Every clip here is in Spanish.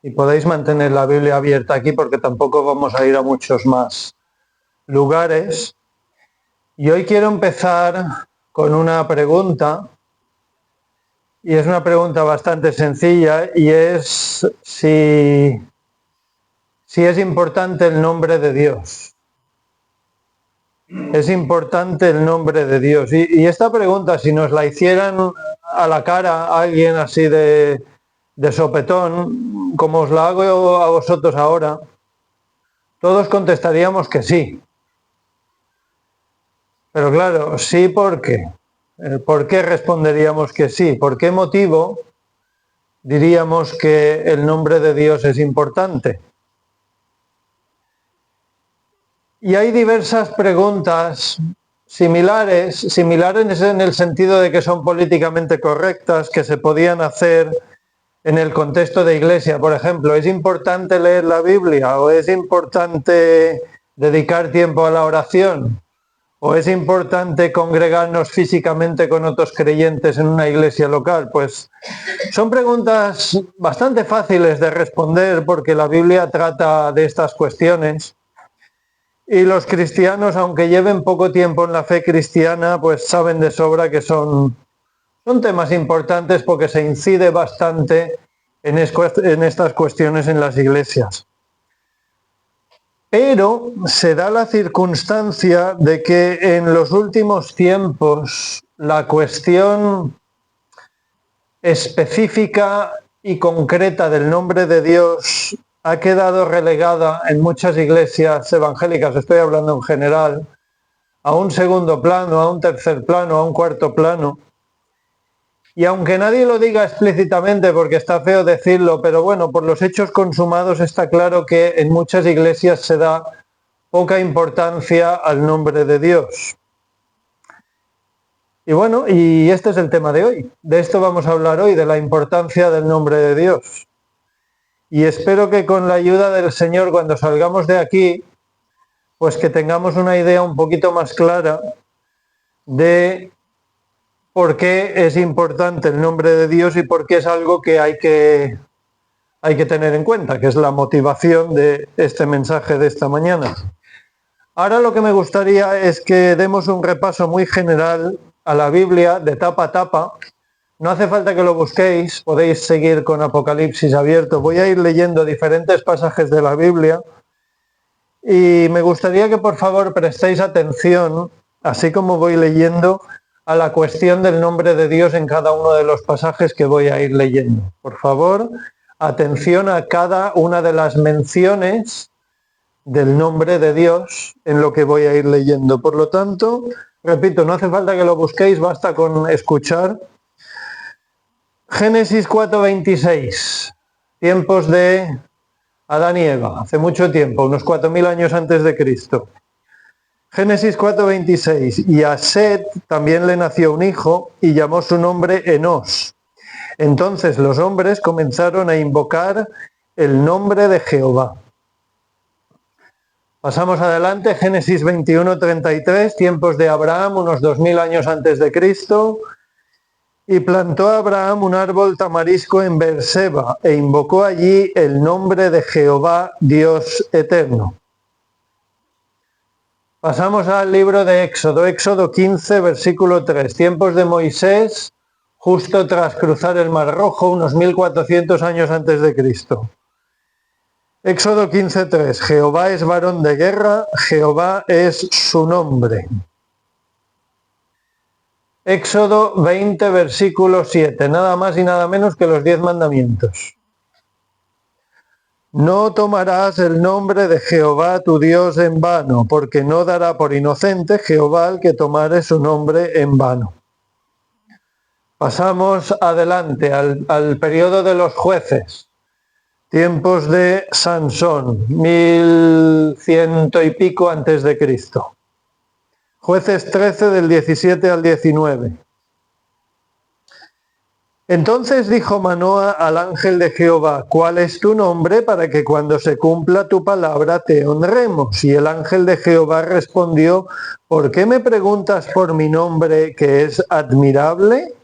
y podéis mantener la Biblia abierta aquí porque tampoco vamos a ir a muchos más lugares. Y hoy quiero empezar con una pregunta, y es una pregunta bastante sencilla, y es si es importante el nombre de Dios. Es importante el nombre de Dios. Y esta pregunta, si nos la hicieran a la cara a alguien así de sopetón, como os la hago a vosotros ahora, todos contestaríamos que sí. Pero claro, sí, ¿por qué? ¿Por qué responderíamos que sí? ¿Por qué motivo diríamos que el nombre de Dios es importante? Y hay diversas preguntas similares en el sentido de que son políticamente correctas, que se podían hacer en el contexto de iglesia. Por ejemplo, ¿es importante leer la Biblia? ¿O es importante dedicar tiempo a la oración? ¿O es importante congregarnos físicamente con otros creyentes en una iglesia local? Pues son preguntas bastante fáciles de responder porque la Biblia trata de estas cuestiones. Y los cristianos, aunque lleven poco tiempo en la fe cristiana, pues saben de sobra que son temas importantes porque se incide bastante en estas cuestiones en las iglesias. Pero se da la circunstancia de que en los últimos tiempos la cuestión específica y concreta del nombre de Dios ha quedado relegada en muchas iglesias evangélicas, estoy hablando en general, a un segundo plano, a un tercer plano, a un cuarto plano. Y aunque nadie lo diga explícitamente porque está feo decirlo, pero bueno, por los hechos consumados está claro que en muchas iglesias se da poca importancia al nombre de Dios. Y bueno, y este es el tema de hoy. De esto vamos a hablar hoy, de la importancia del nombre de Dios. Y espero que con la ayuda del Señor, cuando salgamos de aquí, pues que tengamos una idea un poquito más clara de por qué es importante el nombre de Dios y por qué es algo que hay que tener en cuenta, que es la motivación de este mensaje de esta mañana. Ahora lo que me gustaría es que demos un repaso muy general a la Biblia de tapa a tapa. No hace falta que lo busquéis, podéis seguir con Apocalipsis abierto. Voy a ir leyendo diferentes pasajes de la Biblia y me gustaría que por favor prestéis atención, así como voy leyendo, a la cuestión del nombre de Dios en cada uno de los pasajes que voy a ir leyendo. Por favor, atención a cada una de las menciones del nombre de Dios en lo que voy a ir leyendo. Por lo tanto, repito, no hace falta que lo busquéis, basta con escuchar. Génesis 4:26, tiempos de Adán y Eva, hace mucho tiempo, unos 4000 años antes de Cristo. Génesis 4:26, y a Set también le nació un hijo y llamó su nombre Enós. Entonces los hombres comenzaron a invocar el nombre de Jehová. Pasamos adelante, Génesis 21:33, tiempos de Abraham, unos 2000 años antes de Cristo. Y plantó Abraham un árbol tamarisco en Beerseba e invocó allí el nombre de Jehová, Dios eterno. Pasamos al libro de Éxodo, Éxodo 15, versículo 3, tiempos de Moisés, justo tras cruzar el Mar Rojo, unos 1400 años antes de Cristo. Éxodo 15:3, Jehová es varón de guerra, Jehová es su nombre. Éxodo 20, versículo 7, nada más y nada menos que los 10 mandamientos. No tomarás el nombre de Jehová tu Dios en vano, porque no dará por inocente Jehová al que tomare su nombre en vano. Pasamos adelante al periodo de los jueces. Tiempos de Sansón, 1100 y pico antes de Cristo. Jueces 13 del 17 al 19. Entonces dijo Manoa al ángel de Jehová, ¿cuál es tu nombre para que cuando se cumpla tu palabra te honremos? Y el ángel de Jehová respondió, ¿por qué me preguntas por mi nombre que es admirable?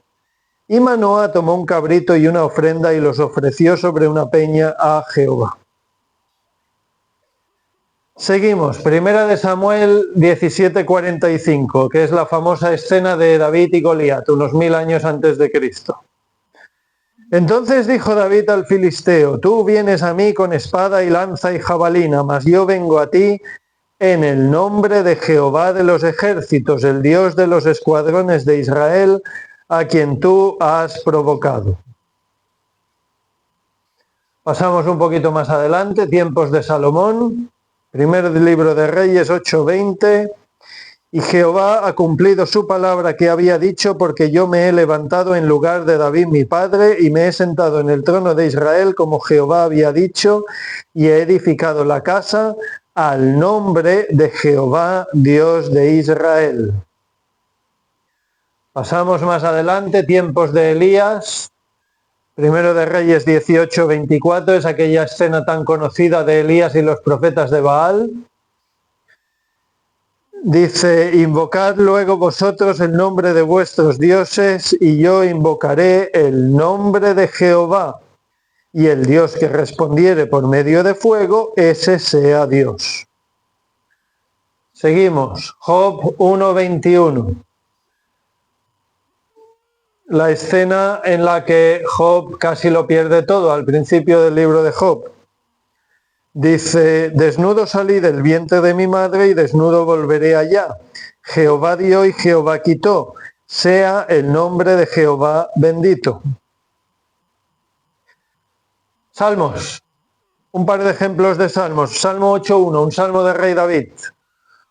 Y Manoa tomó un cabrito y una ofrenda y los ofreció sobre una peña a Jehová. Seguimos, Primera de Samuel 17:45, que es la famosa escena de David y Goliat, unos 1000 años antes de Cristo. Entonces dijo David al filisteo: tú vienes a mí con espada y lanza y jabalina, mas yo vengo a ti en el nombre de Jehová de los ejércitos, el Dios de los escuadrones de Israel, a quien tú has provocado. Pasamos un poquito más adelante, tiempos de Salomón, primer libro de Reyes 8:20. Y Jehová ha cumplido su palabra que había dicho, porque yo me he levantado en lugar de David mi padre, y me he sentado en el trono de Israel como Jehová había dicho, y he edificado la casa al nombre de Jehová, Dios de Israel. Pasamos más adelante, tiempos de Elías, primero de Reyes 18:24, es aquella escena tan conocida de Elías y los profetas de Baal. Dice: invocad luego vosotros el nombre de vuestros dioses, y yo invocaré el nombre de Jehová, y el Dios que respondiere por medio de fuego, ese sea Dios. Seguimos, Job 1:21. La escena en la que Job casi lo pierde todo al principio del libro de Job. Dice: desnudo salí del vientre de mi madre y desnudo volveré allá. Jehová dio y Jehová quitó. Sea el nombre de Jehová bendito. Salmos. Un par de ejemplos de salmos. Salmo 8:1, un salmo de Rey David.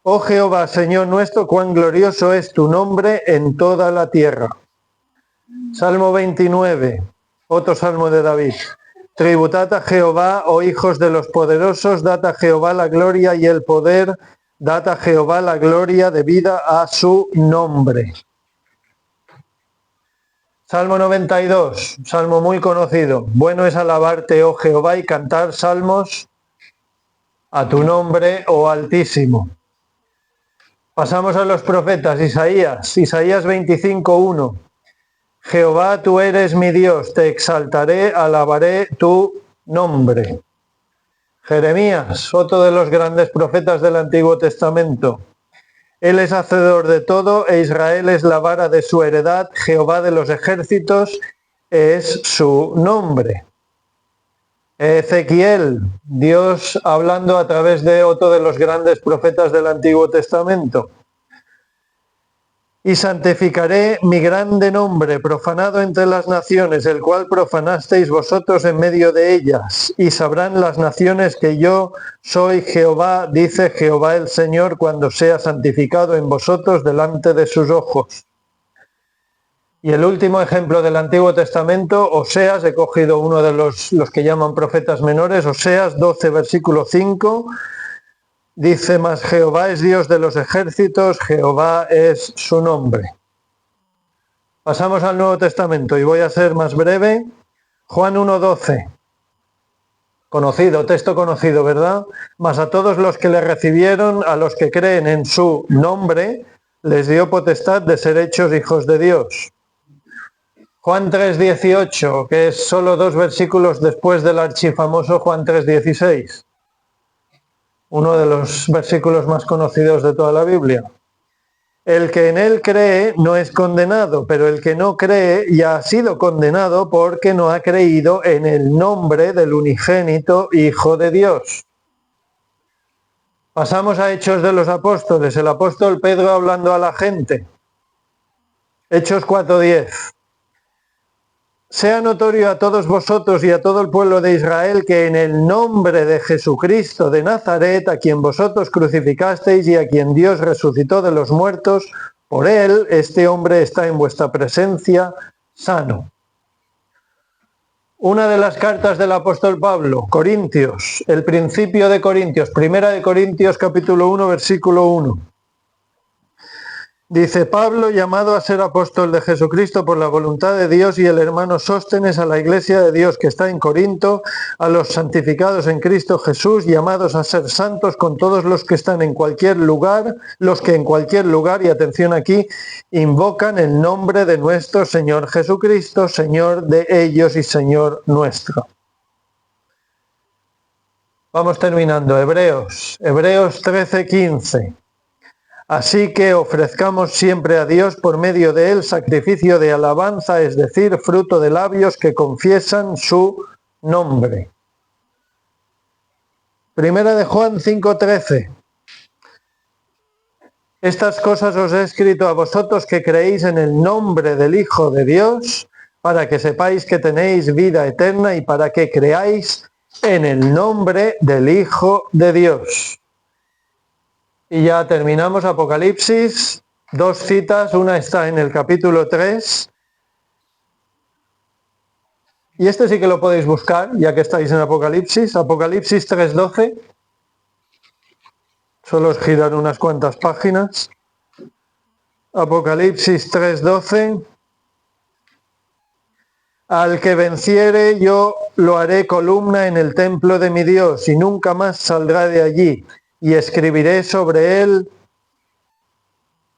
Oh Jehová, Señor nuestro, cuán glorioso es tu nombre en toda la tierra. Salmo 29, otro salmo de David. Tributad a Jehová, oh hijos de los poderosos, dad a Jehová la gloria y el poder, dad a Jehová la gloria debida a su nombre. Salmo 92, salmo muy conocido. Bueno es alabarte, oh Jehová, y cantar salmos a tu nombre, oh Altísimo. Pasamos a los profetas. Isaías 25:1. Jehová, tú eres mi Dios, te exaltaré, alabaré tu nombre. Jeremías, otro de los grandes profetas del Antiguo Testamento. Él es hacedor de todo, e Israel es la vara de su heredad, Jehová de los ejércitos es su nombre. Ezequiel, Dios hablando a través de otro de los grandes profetas del Antiguo Testamento. Y santificaré mi grande nombre, profanado entre las naciones, el cual profanasteis vosotros en medio de ellas. Y sabrán las naciones que yo soy Jehová, dice Jehová el Señor, cuando sea santificado en vosotros delante de sus ojos. Y el último ejemplo del Antiguo Testamento, Oseas, he cogido uno de los que llaman profetas menores, Oseas 12, versículo 5. Dice: mas Jehová es Dios de los ejércitos, Jehová es su nombre. Pasamos al Nuevo Testamento y voy a ser más breve. Juan 1:12. Conocido, texto conocido, ¿verdad? Mas a todos los que le recibieron, a los que creen en su nombre, les dio potestad de ser hechos hijos de Dios. Juan 3:18, que es solo 2 versículos después del archifamoso Juan 3:16. Uno de los versículos más conocidos de toda la Biblia. El que en él cree no es condenado, pero el que no cree ya ha sido condenado porque no ha creído en el nombre del unigénito Hijo de Dios. Pasamos a Hechos de los Apóstoles, el apóstol Pedro hablando a la gente. Hechos 4:10. Sea notorio a todos vosotros y a todo el pueblo de Israel que en el nombre de Jesucristo de Nazaret, a quien vosotros crucificasteis y a quien Dios resucitó de los muertos, por él este hombre está en vuestra presencia sano. Una de las cartas del apóstol Pablo, Corintios, el principio de Corintios, primera de Corintios capítulo 1, versículo 1. Dice Pablo, llamado a ser apóstol de Jesucristo por la voluntad de Dios, y el hermano Sóstenes, a la iglesia de Dios que está en Corinto, a los santificados en Cristo Jesús, llamados a ser santos, con todos los que están en cualquier lugar, los que en cualquier lugar, y atención aquí, invocan el nombre de nuestro Señor Jesucristo, Señor de ellos y Señor nuestro. Vamos terminando. Hebreos 13:15. Así que ofrezcamos siempre a Dios por medio de él sacrificio de alabanza, es decir, fruto de labios que confiesan su nombre. Primera de Juan 5:13. Estas cosas os he escrito a vosotros que creéis en el nombre del Hijo de Dios, para que sepáis que tenéis vida eterna y para que creáis en el nombre del Hijo de Dios. Y ya terminamos Apocalipsis, 2 citas, una está en el capítulo 3. Y este sí que lo podéis buscar, ya que estáis en Apocalipsis 3:12. Solo os giran unas cuantas páginas. Apocalipsis 3:12. Al que venciere yo lo haré columna en el templo de mi Dios y nunca más saldrá de allí. Y escribiré sobre él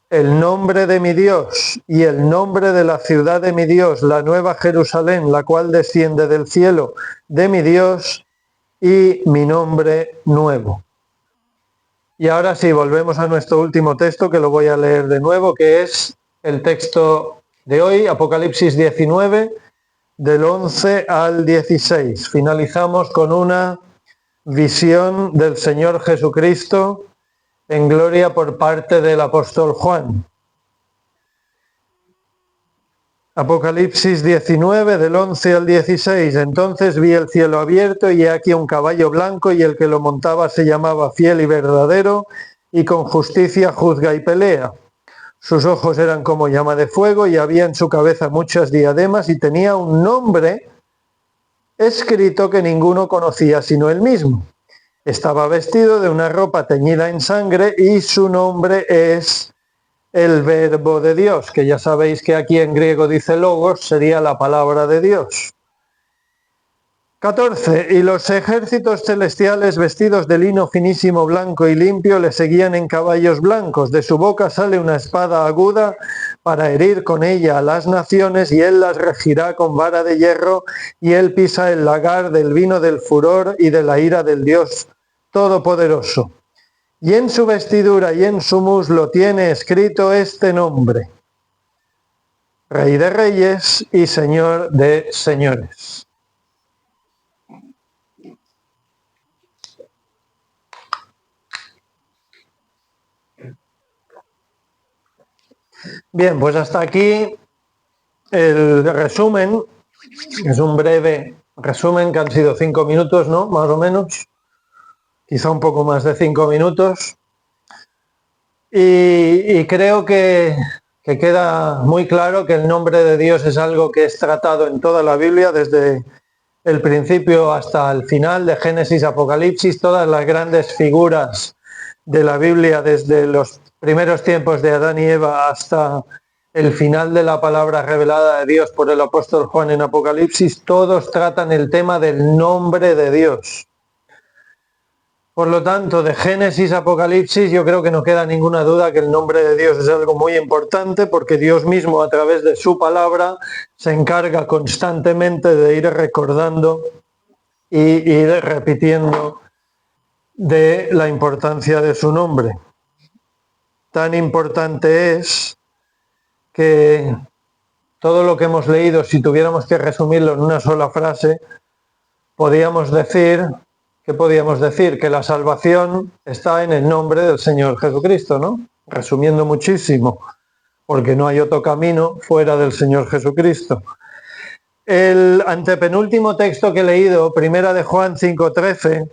el nombre de mi Dios y el nombre de la ciudad de mi Dios, la nueva Jerusalén, la cual desciende del cielo de mi Dios, y mi nombre nuevo. Y ahora sí, volvemos a nuestro último texto, que lo voy a leer de nuevo, que es el texto de hoy, Apocalipsis 19, del 11 al 16. Finalizamos con una visión del Señor Jesucristo en gloria por parte del apóstol Juan. Apocalipsis 19, del 11 al 16. Entonces vi el cielo abierto y he aquí un caballo blanco, y el que lo montaba se llamaba Fiel y Verdadero, y con justicia juzga y pelea. Sus ojos eran como llama de fuego, y había en su cabeza muchas diademas, y tenía un nombre escrito que ninguno conocía sino él mismo. Estaba vestido de una ropa teñida en sangre, y su nombre es el Verbo de Dios, que ya sabéis que aquí en griego dice logos, sería la palabra de Dios. 14. Y los ejércitos celestiales vestidos de lino finísimo, blanco y limpio le seguían en caballos blancos. De su boca sale una espada aguda para herir con ella a las naciones, y él las regirá con vara de hierro, y él pisa el lagar del vino del furor y de la ira del Dios Todopoderoso. Y en su vestidura y en su muslo tiene escrito este nombre: Rey de Reyes y Señor de Señores. Bien, pues hasta aquí el resumen. Es un breve resumen que han sido 5 minutos, ¿no? Más o menos. Quizá un poco más de 5 minutos. Y creo que queda muy claro que el nombre de Dios es algo que es tratado en toda la Biblia, desde el principio hasta el final, de Génesis a Apocalipsis. Todas las grandes figuras de la Biblia, desde los primeros tiempos de Adán y Eva hasta el final de la palabra revelada de Dios por el apóstol Juan en Apocalipsis, todos tratan el tema del nombre de Dios. Por lo tanto, de Génesis a Apocalipsis, yo creo que no queda ninguna duda que el nombre de Dios es algo muy importante, porque Dios mismo, a través de su palabra, se encarga constantemente de ir recordando y ir repitiendo de la importancia de su nombre. Tan importante es que todo lo que hemos leído, si tuviéramos que resumirlo en una sola frase, podríamos decir... ¿Qué podríamos decir? Que la salvación está en el nombre del Señor Jesucristo, ¿no? Resumiendo muchísimo, porque no hay otro camino fuera del Señor Jesucristo. El antepenúltimo texto que he leído, Primera de Juan 5:13,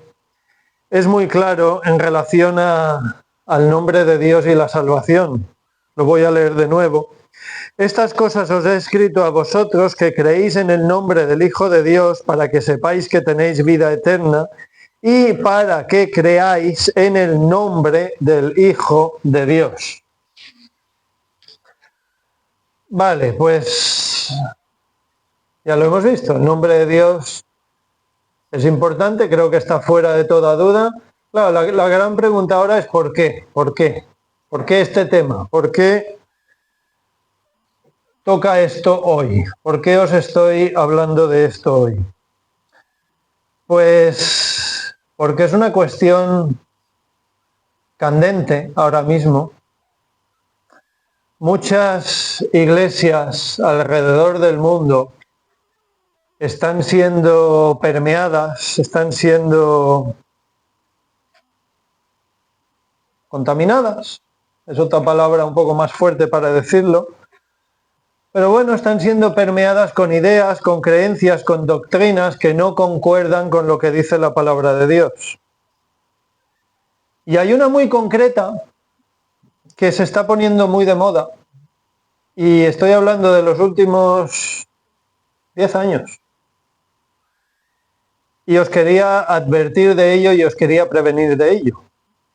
es muy claro en relación al nombre de Dios y la salvación. Lo voy a leer de nuevo. Estas cosas os he escrito a vosotros que creéis en el nombre del Hijo de Dios, para que sepáis que tenéis vida eterna, y para que creáis en el nombre del Hijo de Dios. Vale, pues ya lo hemos visto, el nombre de Dios es importante, creo que está fuera de toda duda. Claro, la gran pregunta ahora es ¿por qué? ¿Por qué? ¿Por qué este tema? ¿Por qué toca esto hoy? ¿Por qué os estoy hablando de esto hoy? Pues porque es una cuestión candente ahora mismo. Muchas iglesias alrededor del mundo están siendo permeadas, están siendo contaminadas. Es otra palabra un poco más fuerte para decirlo. Pero bueno, están siendo permeadas con ideas, con creencias, con doctrinas que no concuerdan con lo que dice la palabra de Dios. Y hay una muy concreta que se está poniendo muy de moda. Y estoy hablando de los últimos 10 años. Y os quería advertir de ello y os quería prevenir de ello.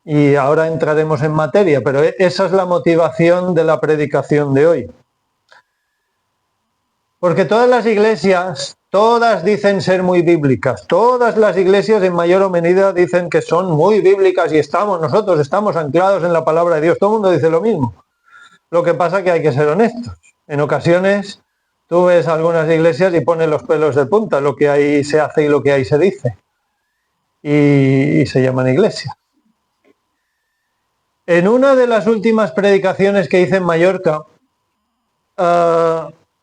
Y ahora entraremos en materia, pero esa es la motivación de la predicación de hoy. Porque todas las iglesias, todas dicen ser muy bíblicas. Todas las iglesias en mayor o medida dicen que son muy bíblicas y nosotros estamos anclados en la palabra de Dios. Todo el mundo dice lo mismo. Lo que pasa es que hay que ser honestos. En ocasiones tú ves algunas iglesias y ponen los pelos de punta, lo que ahí se hace y lo que ahí se dice. Y se llaman iglesias. En una de las últimas predicaciones que hice en Mallorca,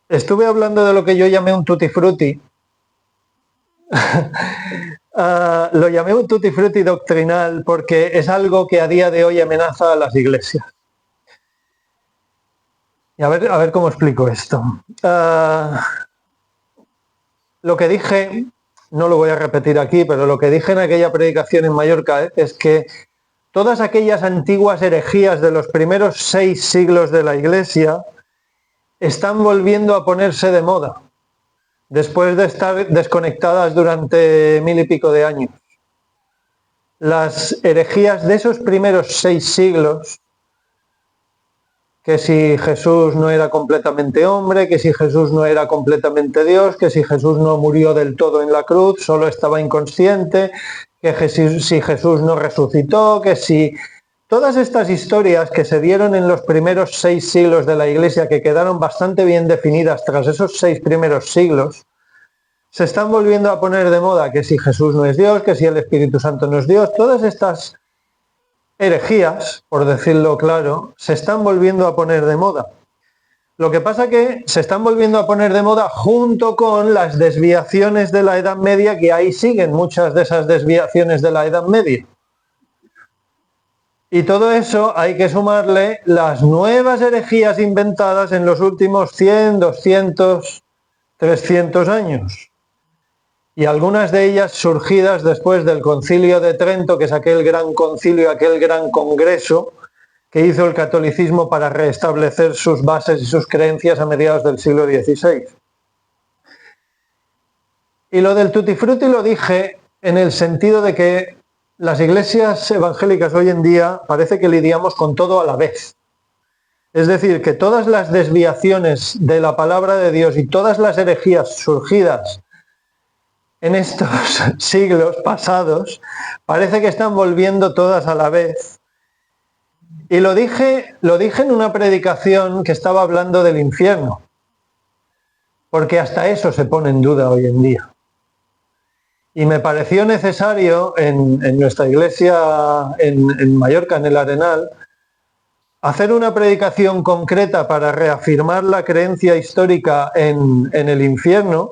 estuve hablando de lo que yo llamé un tutti frutti. Lo llamé un tutti frutti doctrinal porque es algo que a día de hoy amenaza a las iglesias. Y a ver cómo explico esto. Lo que dije, no lo voy a repetir aquí, pero lo que dije en aquella predicación en Mallorca es que todas aquellas antiguas herejías de los primeros 6 siglos de la Iglesia están volviendo a ponerse de moda, después de estar desconectadas durante 1000 y pico de años. Las herejías de esos primeros 6 siglos, que si Jesús no era completamente hombre, que si Jesús no era completamente Dios, que si Jesús no murió del todo en la cruz, solo estaba inconsciente, que si Jesús no resucitó, que si... Todas estas historias que se dieron en los primeros 6 siglos de la Iglesia, que quedaron bastante bien definidas tras esos 6 primeros siglos, se están volviendo a poner de moda, que si Jesús no es Dios, que si el Espíritu Santo no es Dios. Todas estas herejías, por decirlo claro, se están volviendo a poner de moda. Lo que pasa que se están volviendo a poner de moda junto con las desviaciones de la Edad Media, que ahí siguen muchas de esas desviaciones de la Edad Media. Y todo eso hay que sumarle las nuevas herejías inventadas en los últimos 100, 200, 300 años. Y algunas de ellas surgidas después del Concilio de Trento, que es aquel gran concilio, aquel gran congreso que hizo el catolicismo para restablecer sus bases y sus creencias a mediados del siglo XVI. Y lo del tutti frutti lo dije en el sentido de que las iglesias evangélicas hoy en día parece que lidiamos con todo a la vez. Es decir, que todas las desviaciones de la palabra de Dios y todas las herejías surgidas en estos siglos pasados, parece que están volviendo todas a la vez. Y lo dije en una predicación que estaba hablando del infierno, porque hasta eso se pone en duda hoy en día. Y me pareció necesario en nuestra iglesia en Mallorca, en el Arenal, hacer una predicación concreta para reafirmar la creencia histórica en el infierno,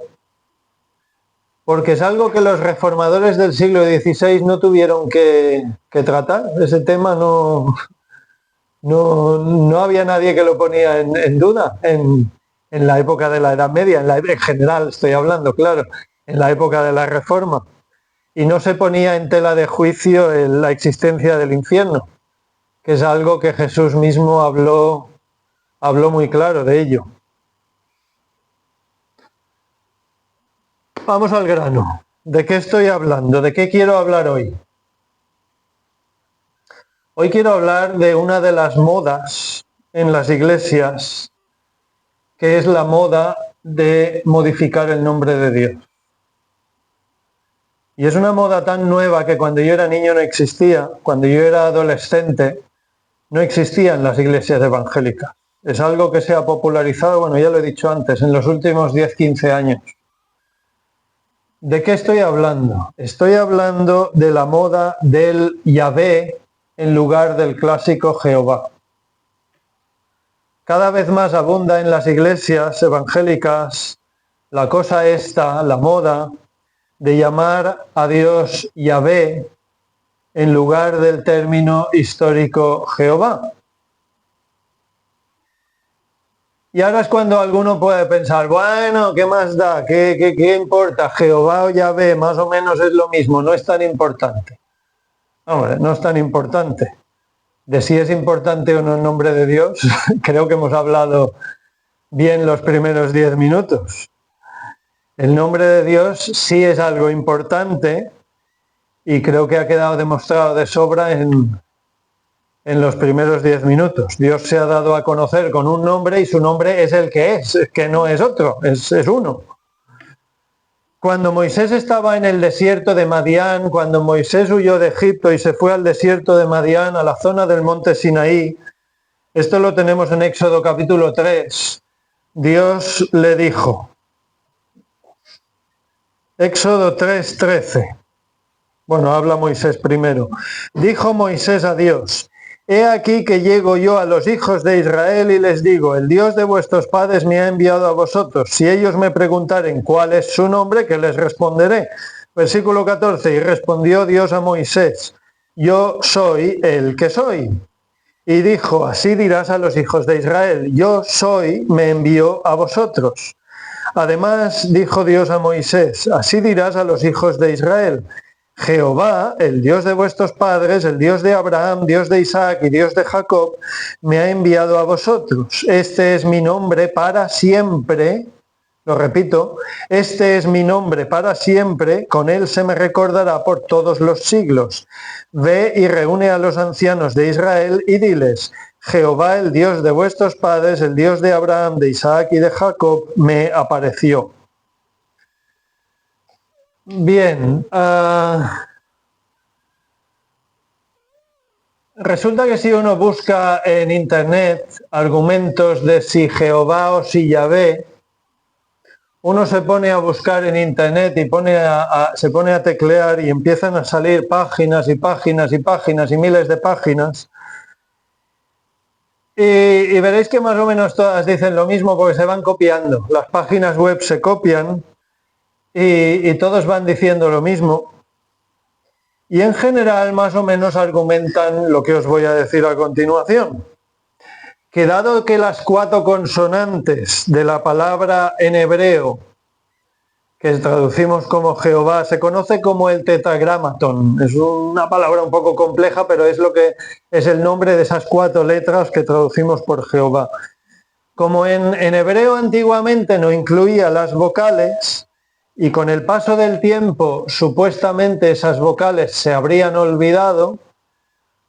porque es algo que los reformadores del siglo XVI no tuvieron que tratar. Ese tema no había nadie que lo ponía en duda en la época de la Edad Media, en general estoy hablando, claro, en la época de la Reforma. Y no se ponía en tela de juicio la existencia del infierno, que es algo que Jesús mismo habló muy claro de ello. Vamos al grano. ¿De qué estoy hablando? ¿De qué quiero hablar hoy? Hoy quiero hablar de una de las modas en las iglesias que es la moda de modificar el nombre de Dios. Y es una moda tan nueva que cuando yo era niño no existía, cuando yo era adolescente no existía en las iglesias evangélicas. Es algo que se ha popularizado, bueno, ya lo he dicho antes, en los últimos 10-15 años. ¿De qué estoy hablando? Estoy hablando de la moda del Yahvé en lugar del clásico Jehová. Cada vez más abunda en las iglesias evangélicas la cosa esta, la moda de llamar a Dios Yahvé en lugar del término histórico Jehová. Y ahora es cuando alguno puede pensar, bueno, ¿qué más da? ¿Qué importa? Jehová o Yahvé más o menos es lo mismo, no es tan importante. Hombre, no es tan importante. De si es importante o no el nombre de Dios, creo que hemos hablado bien los primeros 10 minutos. El nombre de Dios sí es algo importante y creo que ha quedado demostrado de sobra en los primeros 10 minutos. Dios se ha dado a conocer con un nombre y su nombre es el que es que no es otro, es uno. Cuando Moisés estaba en el desierto de Madián, cuando Moisés huyó de Egipto y se fue al desierto de Madián, a la zona del monte Sinaí, esto lo tenemos en Éxodo capítulo 3, Dios le dijo, Éxodo 3:13, bueno, habla Moisés primero, dijo Moisés a Dios, he aquí que llego yo a los hijos de Israel y les digo, el Dios de vuestros padres me ha enviado a vosotros. Si ellos me preguntaren cuál es su nombre, ¿qué les responderé? Versículo 14, y respondió Dios a Moisés, yo soy el que soy. Y dijo, así dirás a los hijos de Israel, yo soy, me envió a vosotros. Además dijo Dios a Moisés, así dirás a los hijos de Israel, Jehová, el Dios de vuestros padres, el Dios de Abraham, Dios de Isaac y Dios de Jacob, me ha enviado a vosotros. Este es mi nombre para siempre. Lo repito, este es mi nombre para siempre, con él se me recordará por todos los siglos. Ve y reúne a los ancianos de Israel y diles, Jehová, el Dios de vuestros padres, el Dios de Abraham, de Isaac y de Jacob, me apareció. Bien, resulta que si uno busca en internet argumentos de si Jehová o si Yahvé, uno se pone a buscar en internet y se pone a teclear y empiezan a salir páginas y páginas y páginas y miles de páginas. Y veréis que más o menos todas dicen lo mismo porque se van copiando. Las páginas web se copian y todos van diciendo lo mismo. Y en general más o menos argumentan lo que os voy a decir a continuación. Que dado que las 4 consonantes de la palabra en hebreo, que traducimos como Jehová, se conoce como el tetragramaton. Es una palabra un poco compleja, pero es lo que es el nombre de esas 4 letras que traducimos por Jehová. Como en hebreo antiguamente no incluía las vocales, y con el paso del tiempo supuestamente esas vocales se habrían olvidado,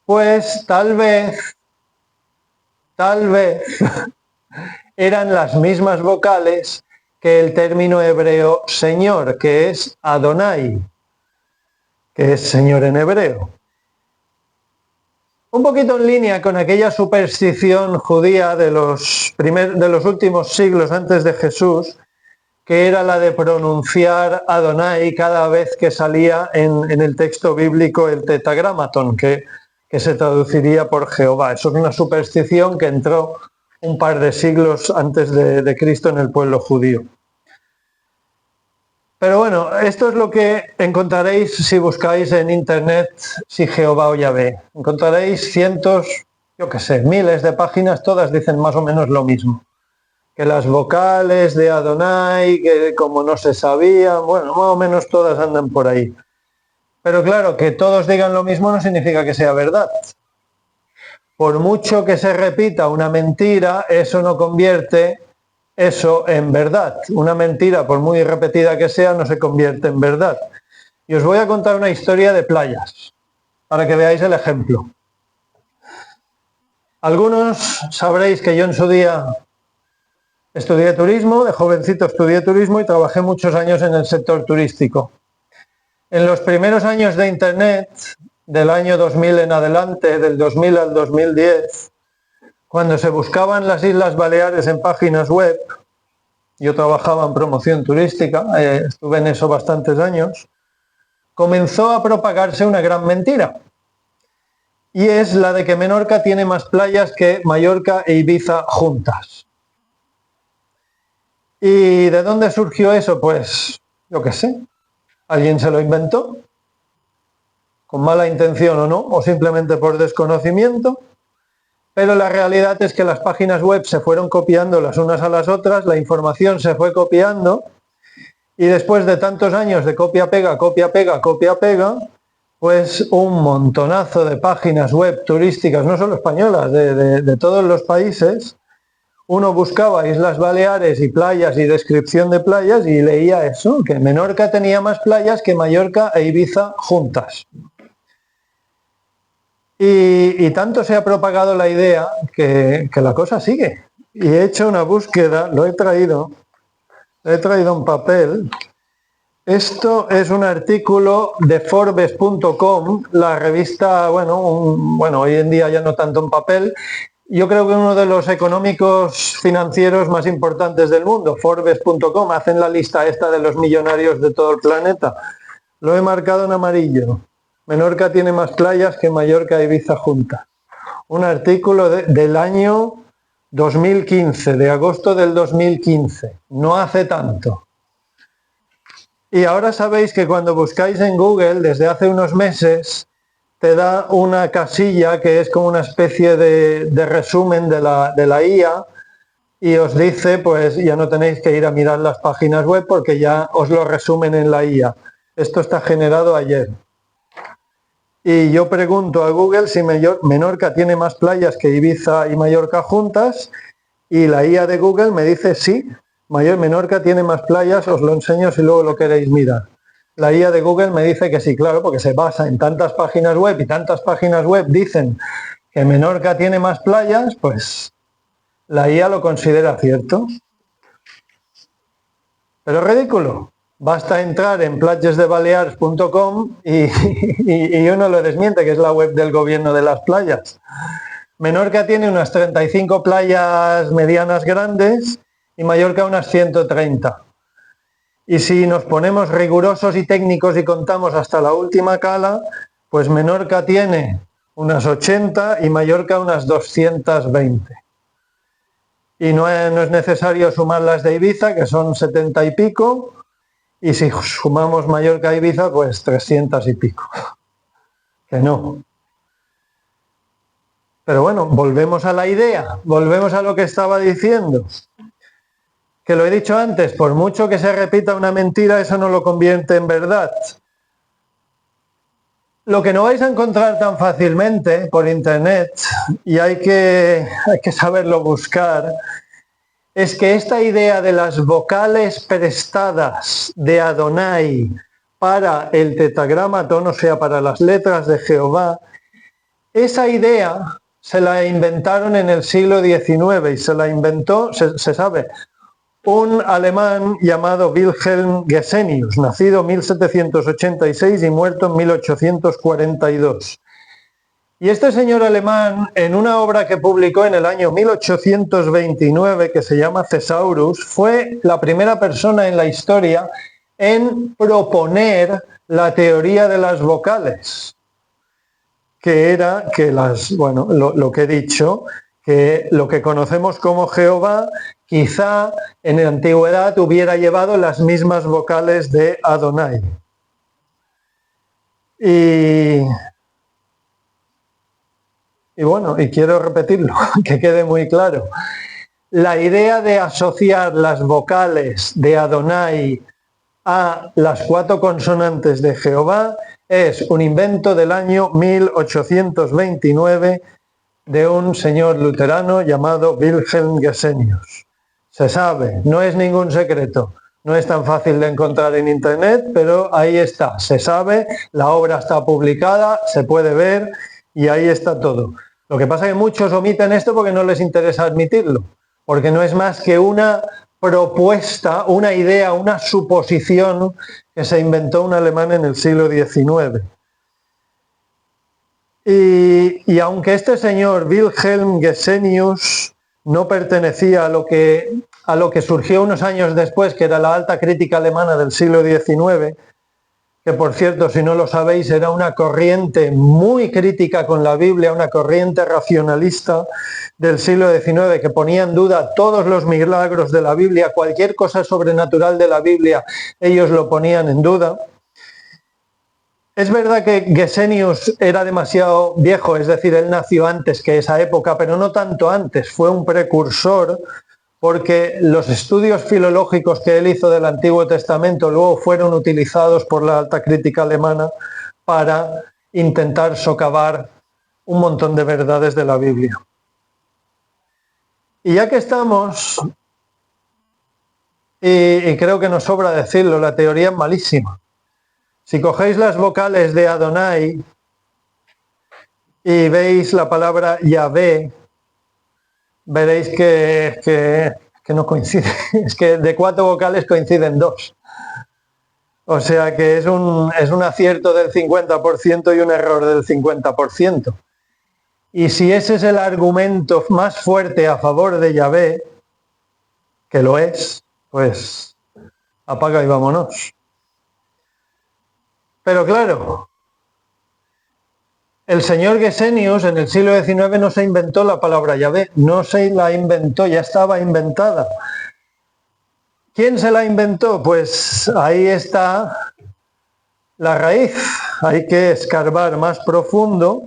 pues tal vez eran las mismas vocales que el término hebreo Señor, que es Adonai, que es Señor en hebreo. Un poquito en línea con aquella superstición judía de los últimos siglos antes de Jesús, que era la de pronunciar Adonai cada vez que salía en el texto bíblico el tetragramaton, que se traduciría por Jehová. Eso es una superstición que entró un par de siglos antes de Cristo en el pueblo judío. Pero bueno, esto es lo que encontraréis si buscáis en internet si Jehová o Yahvé. Encontraréis cientos, miles de páginas, todas dicen más o menos lo mismo. Que las vocales de Adonai, que como no se sabía, bueno, más o menos todas andan por ahí. Pero claro, que todos digan lo mismo no significa que sea verdad. Por mucho que se repita una mentira, eso no convierte eso en verdad. Una mentira, por muy repetida que sea, no se convierte en verdad. Y os voy a contar una historia de playas, para que veáis el ejemplo. Algunos sabréis que yo en su día Estudié turismo, de jovencito estudié turismo y trabajé muchos años en el sector turístico. En los primeros años de Internet, del año 2000 en adelante, del 2000 al 2010, cuando se buscaban las Islas Baleares en páginas web, yo trabajaba en promoción turística, estuve en eso bastantes años, comenzó a propagarse una gran mentira. Y es la de que Menorca tiene más playas que Mallorca e Ibiza juntas. ¿Y de dónde surgió eso? Pues, yo qué sé, alguien se lo inventó, con mala intención o no, o simplemente por desconocimiento, pero la realidad es que las páginas web se fueron copiando las unas a las otras, la información se fue copiando, y después de tantos años de copia-pega, copia-pega, copia-pega, pues un montonazo de páginas web turísticas, no solo españolas, de todos los países. Uno buscaba Islas Baleares y playas y descripción de playas y leía eso, que Menorca tenía más playas que Mallorca e Ibiza juntas. Y tanto se ha propagado la idea que la cosa sigue. Y he hecho una búsqueda, lo he traído en papel. Esto es un artículo de Forbes.com, la revista, bueno, hoy en día ya no tanto en papel. Yo creo que uno de los económicos financieros más importantes del mundo, Forbes.com, hacen la lista esta de los millonarios de todo el planeta. Lo he marcado en amarillo. Menorca tiene más playas que Mallorca e Ibiza juntas. Un artículo del año 2015, de agosto del 2015. No hace tanto. Y ahora sabéis que cuando buscáis en Google, desde hace unos meses, te da una casilla que es como una especie de resumen de la IA y os dice, pues ya no tenéis que ir a mirar las páginas web porque ya os lo resumen en la IA. Esto está generado ayer. Y yo pregunto a Google si Menorca tiene más playas que Ibiza y Mallorca juntas y la IA de Google me dice sí, Menorca tiene más playas, os lo enseño si luego lo queréis mirar. La IA de Google me dice que sí, claro, porque se basa en tantas páginas web y tantas páginas web dicen que Menorca tiene más playas, pues la IA lo considera cierto. Pero es ridículo. Basta entrar en playasdebalears.com y uno lo desmiente, que es la web del gobierno de las playas. Menorca tiene unas 35 playas medianas grandes y Mallorca unas 130. Y si nos ponemos rigurosos y técnicos y contamos hasta la última cala, pues Menorca tiene unas 80 y Mallorca unas 220. Y no es necesario sumar las de Ibiza, que son 70 y pico, y si sumamos Mallorca e Ibiza, pues 300 y pico. Que no. Pero bueno, volvemos a la idea, volvemos a lo que estaba diciendo. Que lo he dicho antes, por mucho que se repita una mentira, eso no lo convierte en verdad. Lo que no vais a encontrar tan fácilmente por internet, y hay que saberlo buscar, es que esta idea de las vocales prestadas de Adonai para el tetragramatón, o sea, para las letras de Jehová, esa idea se la inventaron en el siglo XIX y se la inventó, se sabe, un alemán llamado Wilhelm Gesenius, nacido en 1786 y muerto en 1842. Y este señor alemán, en una obra que publicó en el año 1829, que se llama Thesaurus, fue la primera persona en la historia en proponer la teoría de las vocales, que era que lo que he dicho, que lo que conocemos como Jehová, quizá en la antigüedad hubiera llevado las mismas vocales de Adonai. Y quiero repetirlo, que quede muy claro. La idea de asociar las vocales de Adonai a las 4 consonantes de Jehová es un invento del año 1829 de un señor luterano llamado Wilhelm Gesenius. Se sabe, no es ningún secreto. No es tan fácil de encontrar en internet, pero ahí está, se sabe, la obra está publicada, se puede ver y ahí está todo. Lo que pasa es que muchos omiten esto porque no les interesa admitirlo. porque no es más que una propuesta, una idea, una suposición que se inventó un alemán en el siglo XIX. Y aunque este señor Wilhelm Gesenius no pertenecía a lo que surgió unos años después, que era la alta crítica alemana del siglo XIX, que por cierto, si no lo sabéis, era una corriente muy crítica con la Biblia, una corriente racionalista del siglo XIX que ponía en duda todos los milagros de la Biblia, cualquier cosa sobrenatural de la Biblia, ellos lo ponían en duda. Es verdad que Gesenius era demasiado viejo, es decir, él nació antes que esa época, pero no tanto antes, fue un precursor, porque los estudios filológicos que él hizo del Antiguo Testamento luego fueron utilizados por la alta crítica alemana para intentar socavar un montón de verdades de la Biblia. Y ya que estamos, y creo que nos sobra decirlo, la teoría es malísima. Si cogéis las vocales de Adonai y veis la palabra Yahvé, veréis que no coincide. Es que de 4 vocales coinciden 2. O sea que es un acierto del 50% y un error del 50%. Y si ese es el argumento más fuerte a favor de Yahvé, que lo es, pues apaga y vámonos. Pero claro, el señor Gesenius en el siglo XIX no se inventó la palabra Yahvé, no se la inventó, ya estaba inventada. ¿Quién se la inventó? Pues ahí está la raíz. Hay que escarbar más profundo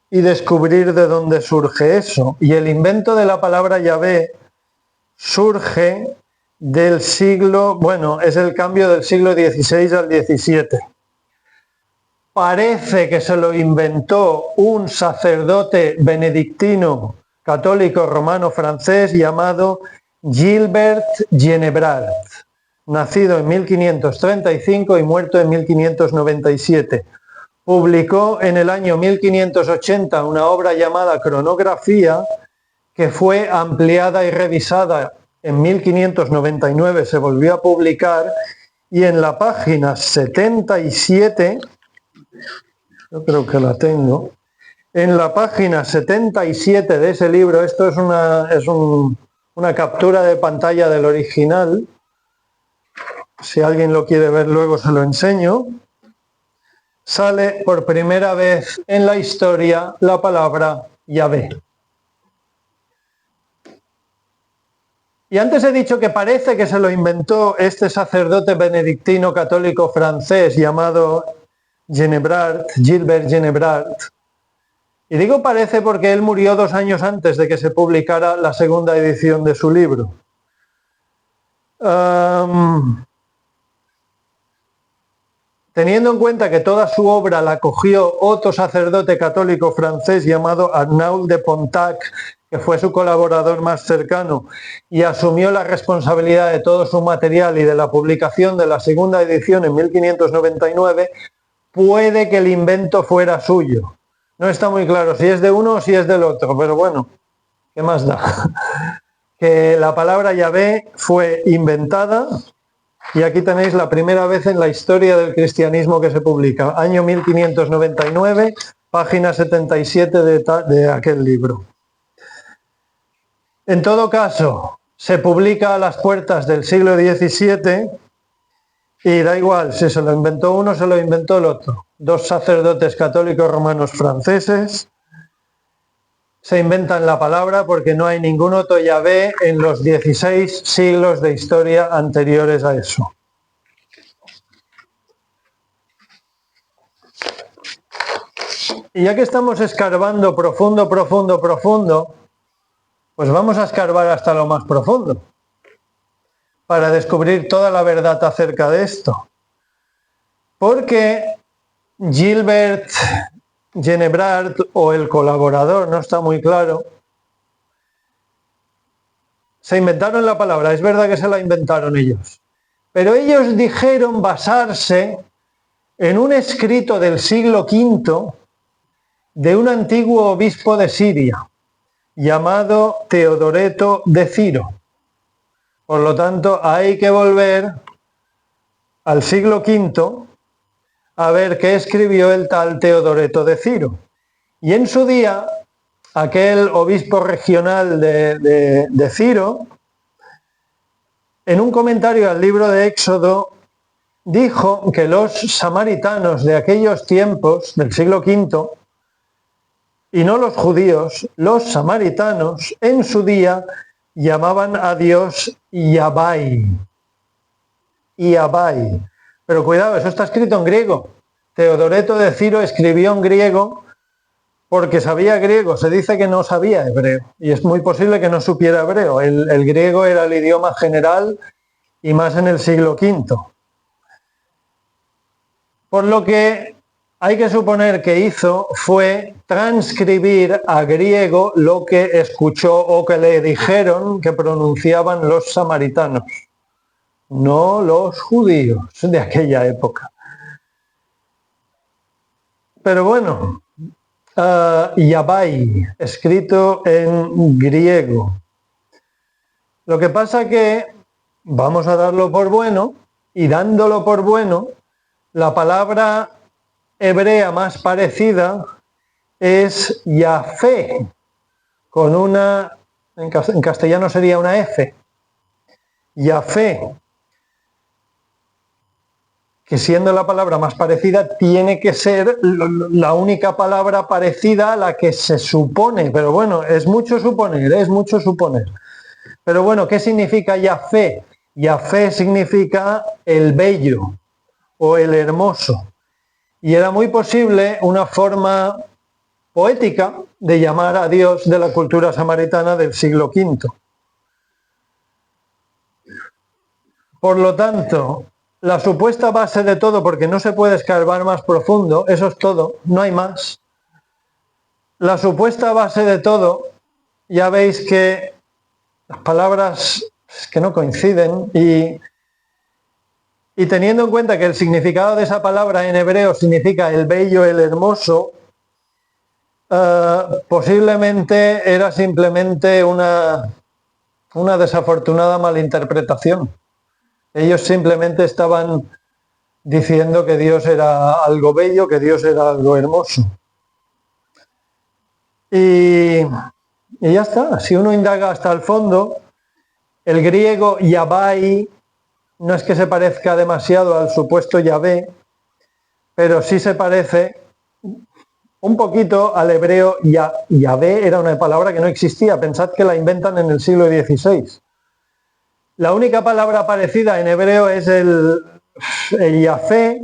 y descubrir de dónde surge eso. Y el invento de la palabra Yahvé surge del siglo, es el cambio del siglo XVI al XVII. Parece que se lo inventó un sacerdote benedictino católico romano francés llamado Gilbert Génébrard, nacido en 1535 y muerto en 1597. Publicó en el año 1580 una obra llamada Cronografía, que fue ampliada y revisada en 1599, se volvió a publicar, y en la página 77, yo creo que la tengo, en la página 77 de ese libro, esto es una captura de pantalla del original, si alguien lo quiere ver luego se lo enseño, sale por primera vez en la historia la palabra Yahvé. Y antes he dicho que parece que se lo inventó este sacerdote benedictino católico francés llamado Gilbert Génébrard. Y digo parece porque él murió 2 años antes de que se publicara la segunda edición de su libro. Teniendo en cuenta que toda su obra la cogió otro sacerdote católico francés llamado Arnauld de Pontac, que fue su colaborador más cercano, y asumió la responsabilidad de todo su material y de la publicación de la segunda edición en 1599, puede que el invento fuera suyo. No está muy claro si es de uno o si es del otro, pero bueno, ¿qué más da? Que la palabra Yahvé fue inventada, y aquí tenéis la primera vez en la historia del cristianismo que se publica, año 1599, página 77 de aquel libro. En todo caso, se publica a las puertas del siglo XVII y da igual si se lo inventó uno o se lo inventó el otro. 2 sacerdotes católicos romanos franceses se inventan la palabra porque no hay ningún otro Yahvé en los 16 siglos de historia anteriores a eso. Y ya que estamos escarbando profundo, pues vamos a escarbar hasta lo más profundo para descubrir toda la verdad acerca de esto. Porque Gilbert Génébrard, o el colaborador, no está muy claro, se inventaron la palabra, es verdad que se la inventaron ellos, pero ellos dijeron basarse en un escrito del siglo V de un antiguo obispo de Siria, llamado Teodoreto de Ciro. Por lo tanto, hay que volver al siglo V a ver qué escribió el tal Teodoreto de Ciro. Y en su día, aquel obispo regional de Ciro, en un comentario al libro de Éxodo, dijo que los samaritanos de aquellos tiempos, del siglo V, y no los judíos, los samaritanos en su día llamaban a Dios Yabai. Yabai. Pero cuidado, eso está escrito en griego. Teodoreto de Ciro escribió en griego porque sabía griego. Se dice que no sabía hebreo y es muy posible que no supiera hebreo. El griego era el idioma general y más en el siglo V. Por lo que hay que suponer que hizo fue transcribir a griego lo que escuchó o que le dijeron que pronunciaban los samaritanos, no los judíos de aquella época. Pero bueno, Yabai, escrito en griego. Lo que pasa que vamos a darlo por bueno, y dándolo por bueno, la palabra hebrea más parecida es Yahvé, con una, en castellano sería una F, Yahvé, que siendo la palabra más parecida tiene que ser la única palabra parecida a la que se supone, pero bueno, es mucho suponer. Pero bueno, ¿qué significa Yahvé? Yahvé significa el bello o el hermoso. Y era muy posible una forma poética de llamar a Dios de la cultura samaritana del siglo V. Por lo tanto, la supuesta base de todo, porque no se puede escarbar más profundo, eso es todo, no hay más. La supuesta base de todo, ya veis que las palabras que no coinciden y teniendo en cuenta que el significado de esa palabra en hebreo significa el bello, el hermoso, posiblemente era simplemente una desafortunada malinterpretación. Ellos simplemente estaban diciendo que Dios era algo bello, que Dios era algo hermoso. Y ya está, si uno indaga hasta el fondo, el griego Yabai no es que se parezca demasiado al supuesto Yahvé, pero sí se parece un poquito al hebreo Yahvé. Era una palabra que no existía, pensad que la inventan en el siglo XVI. La única palabra parecida en hebreo es el Yahvé,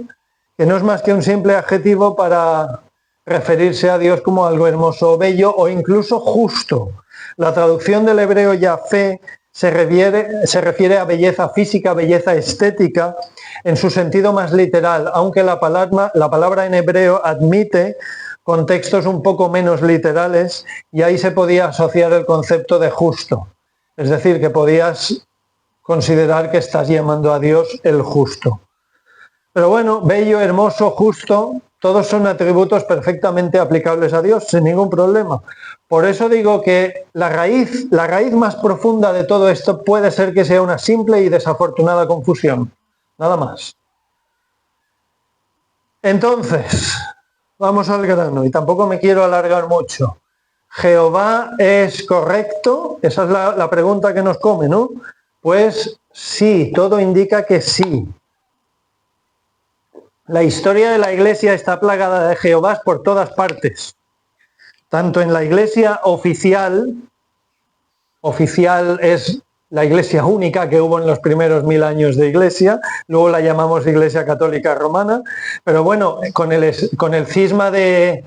que no es más que un simple adjetivo para referirse a Dios como algo hermoso, bello o incluso justo. La traducción del hebreo Yahvé se refiere a belleza física, belleza estética, en su sentido más literal, aunque la palabra en hebreo admite contextos un poco menos literales y ahí se podía asociar el concepto de justo. Es decir, que podías considerar que estás llamando a Dios el justo. Pero bueno, bello, hermoso, justo, todos son atributos perfectamente aplicables a Dios, sin ningún problema. Por eso digo que la raíz más profunda de todo esto puede ser que sea una simple y desafortunada confusión. Nada más. Entonces, vamos al grano, y tampoco me quiero alargar mucho. ¿Jehová es correcto? Esa es la pregunta que nos come, ¿no? Pues sí, todo indica que sí. La historia de la Iglesia está plagada de Jehovás por todas partes. Tanto en la Iglesia oficial es la Iglesia única que hubo en los primeros 1000 años de Iglesia, luego la llamamos Iglesia Católica Romana, pero bueno, con el cisma de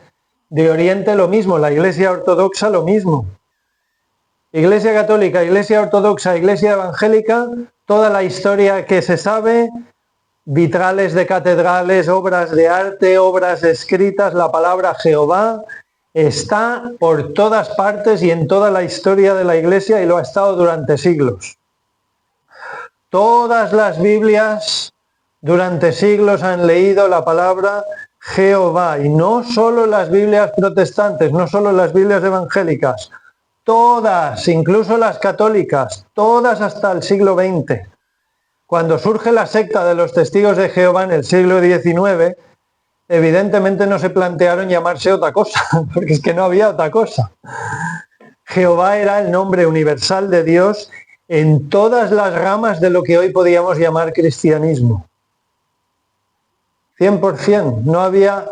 Oriente lo mismo, la Iglesia Ortodoxa lo mismo. Iglesia Católica, Iglesia Ortodoxa, Iglesia Evangélica, toda la historia que se sabe, vitrales de catedrales, obras de arte, obras escritas, la palabra Jehová está por todas partes y en toda la historia de la Iglesia y lo ha estado durante siglos. Todas las Biblias durante siglos han leído la palabra Jehová y no solo las Biblias protestantes, no solo las Biblias evangélicas, todas, incluso las católicas, todas hasta el siglo XX. Cuando surge la secta de los Testigos de Jehová en el siglo XIX, evidentemente no se plantearon llamarse otra cosa, porque es que no había otra cosa. Jehová era el nombre universal de Dios en todas las ramas de lo que hoy podríamos llamar cristianismo. 100%, no había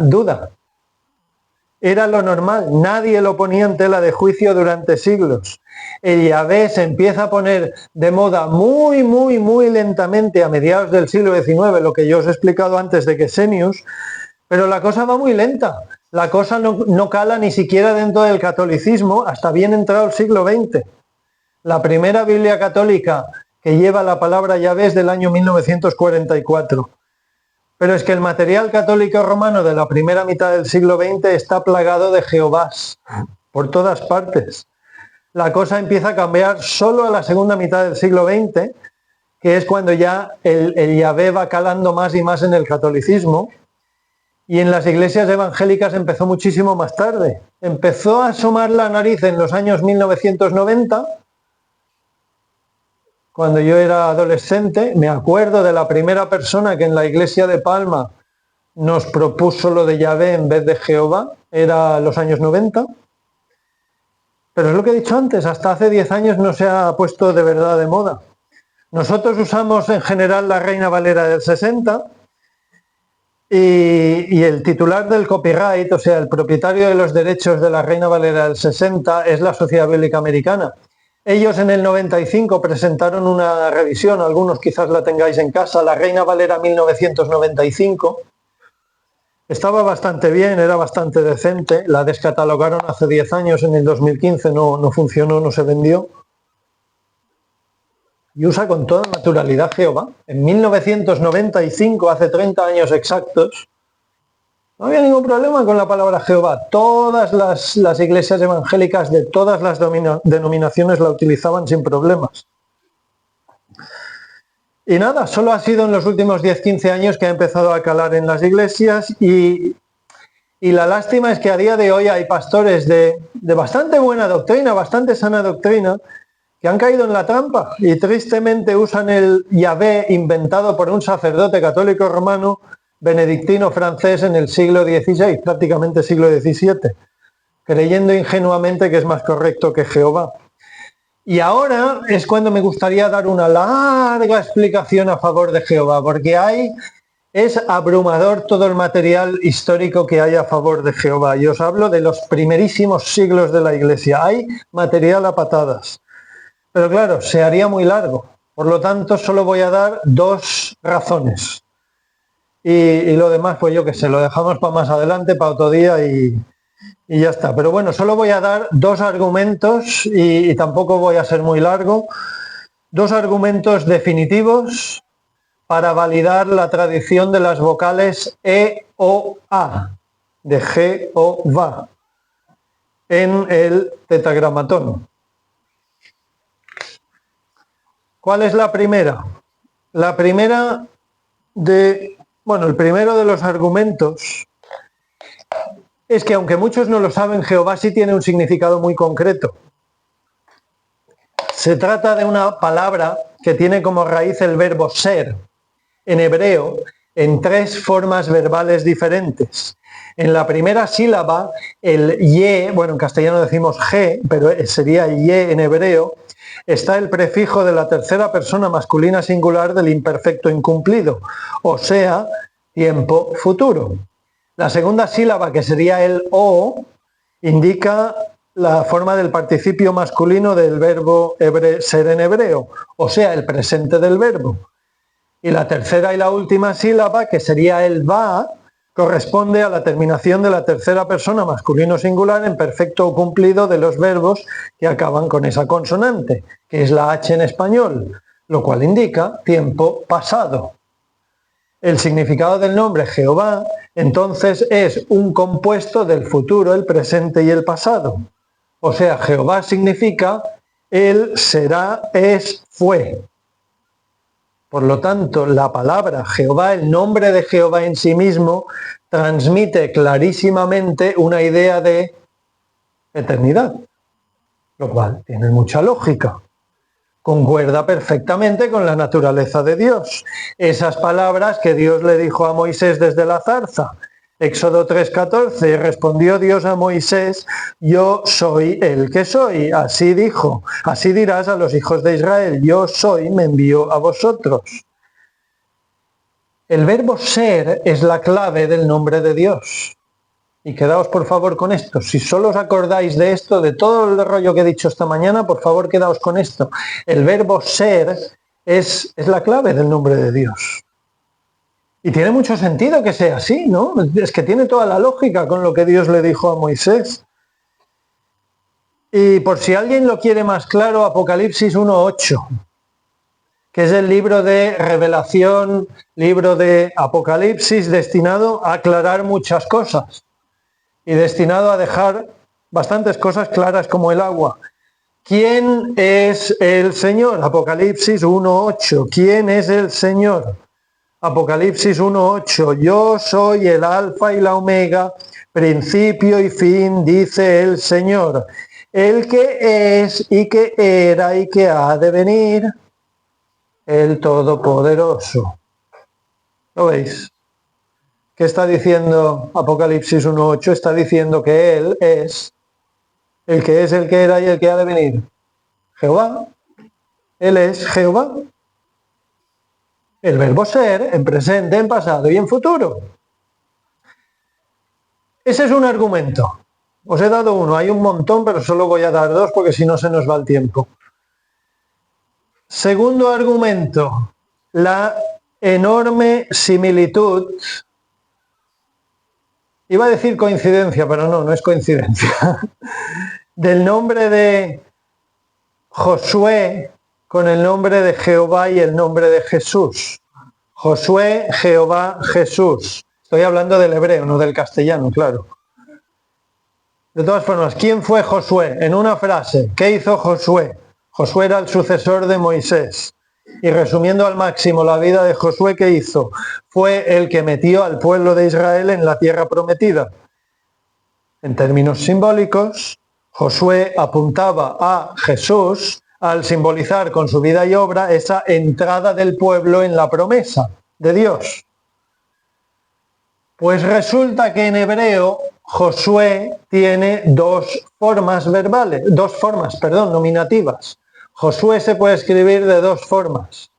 duda. Era lo normal, nadie lo ponía en tela de juicio durante siglos. El Yahvé se empieza a poner de moda muy, muy, muy lentamente a mediados del siglo XIX, lo que yo os he explicado antes de Gesenius, pero la cosa va muy lenta. La cosa no cala ni siquiera dentro del catolicismo hasta bien entrado el siglo XX. La primera Biblia católica que lleva la palabra Yahvé es del año 1944. Pero es que el material católico romano de la primera mitad del siglo XX está plagado de Jehovás por todas partes. La cosa empieza a cambiar solo a la segunda mitad del siglo XX, que es cuando ya el Yahvé va calando más y más en el catolicismo, y en las iglesias evangélicas empezó muchísimo más tarde. Empezó a asomar la nariz en los años 1990, cuando yo era adolescente. Me acuerdo de la primera persona que en la iglesia de Palma nos propuso lo de Yahvé en vez de Jehová, era los años 90. Pero es lo que he dicho antes, hasta hace 10 años no se ha puesto de verdad de moda. Nosotros usamos en general la Reina Valera del 60 y el titular del copyright, o sea, el propietario de los derechos de la Reina Valera del 60 es la Sociedad Bíblica Americana. Ellos en el 95 presentaron una revisión, algunos quizás la tengáis en casa, la Reina Valera 1995. Estaba bastante bien, era bastante decente, la descatalogaron hace 10 años, en el 2015 no funcionó, no se vendió. Y usa con toda naturalidad Jehová. En 1995, hace 30 años exactos, no había ningún problema con la palabra Jehová. Todas las iglesias evangélicas de todas las denominaciones la utilizaban sin problemas. Y nada, solo ha sido en los últimos 10-15 años que ha empezado a calar en las iglesias y la lástima es que a día de hoy hay pastores de bastante buena doctrina, bastante sana doctrina, que han caído en la trampa y tristemente usan el Yahvé inventado por un sacerdote católico romano benedictino francés en el siglo XVI, prácticamente siglo XVII, creyendo ingenuamente que es más correcto que Jehová. Y ahora es cuando me gustaría dar una larga explicación a favor de Jehová, porque es abrumador todo el material histórico que hay a favor de Jehová. Y os hablo de los primerísimos siglos de la Iglesia. Hay material a patadas. Pero claro, se haría muy largo. Por lo tanto, solo voy a dar 2 razones. Y lo demás, pues yo qué sé, lo dejamos para más adelante, para otro día y ya está. Pero bueno, solo voy a dar 2 argumentos y tampoco voy a ser muy largo. 2 argumentos definitivos para validar la tradición de las vocales E, O, A, de Jehová, en el tetragramatón. ¿Cuál es la primera? La primera el primero de los argumentos es que, aunque muchos no lo saben, Jehová sí tiene un significado muy concreto. Se trata de una palabra que tiene como raíz el verbo ser, en hebreo, en 3 formas verbales diferentes. En la primera sílaba, el ye, en castellano decimos je, pero sería ye en hebreo, está el prefijo de la tercera persona masculina singular del imperfecto incumplido, o sea, tiempo futuro. La segunda sílaba, que sería el o, indica la forma del participio masculino del verbo ser en hebreo, o sea, el presente del verbo. Y la tercera y la última sílaba, que sería el va, corresponde a la terminación de la tercera persona masculino singular en perfecto cumplido de los verbos que acaban con esa consonante, que es la H en español, lo cual indica tiempo pasado. El significado del nombre Jehová, entonces, es un compuesto del futuro, el presente y el pasado. O sea, Jehová significa él, será, es, fue. Por lo tanto, la palabra Jehová, el nombre de Jehová en sí mismo, transmite clarísimamente una idea de eternidad, lo cual tiene mucha lógica. Concuerda perfectamente con la naturaleza de Dios. Esas palabras que Dios le dijo a Moisés desde la zarza. Éxodo 3:14, respondió Dios a Moisés, yo soy el que soy. Así dijo, así dirás a los hijos de Israel, yo soy, me envío a vosotros. El verbo ser es la clave del nombre de Dios. Y quedaos por favor con esto. Si solo os acordáis de esto, de todo el rollo que he dicho esta mañana, por favor quedaos con esto. El verbo ser es la clave del nombre de Dios. Y tiene mucho sentido que sea así, ¿no? Es que tiene toda la lógica con lo que Dios le dijo a Moisés. Y por si alguien lo quiere más claro, Apocalipsis 1:8, que es el libro de revelación, libro de Apocalipsis, destinado a aclarar muchas cosas y destinado a dejar bastantes cosas claras como el agua. ¿Quién es el Señor? Apocalipsis 1:8. ¿Quién es el Señor? Apocalipsis 1:8. Yo soy el alfa y la omega, principio y fin, dice el Señor, el que es y que era y que ha de venir, el Todopoderoso. ¿Lo veis? ¿Qué está diciendo Apocalipsis 1:8? Está diciendo que Él es, el que era y el que ha de venir. Jehová. Él es Jehová. El verbo ser en presente, en pasado y en futuro. Ese es un argumento. Os he dado uno, hay un montón, pero solo voy a dar dos porque si no se nos va el tiempo. Segundo argumento, la enorme similitud. Iba a decir coincidencia, pero no es coincidencia. Del nombre de Josué con el nombre de Jehová y el nombre de Jesús. Josué, Jehová, Jesús. Estoy hablando del hebreo, no del castellano, claro. De todas formas, ¿quién fue Josué? En una frase, ¿qué hizo Josué? Josué era el sucesor de Moisés. Y resumiendo al máximo la vida de Josué, ¿qué hizo? Fue el que metió al pueblo de Israel en la tierra prometida. En términos simbólicos, Josué apuntaba a Jesús al simbolizar con su vida y obra esa entrada del pueblo en la promesa de Dios. Pues resulta que en hebreo Josué tiene dos formas nominativas. Josué se puede escribir de dos formas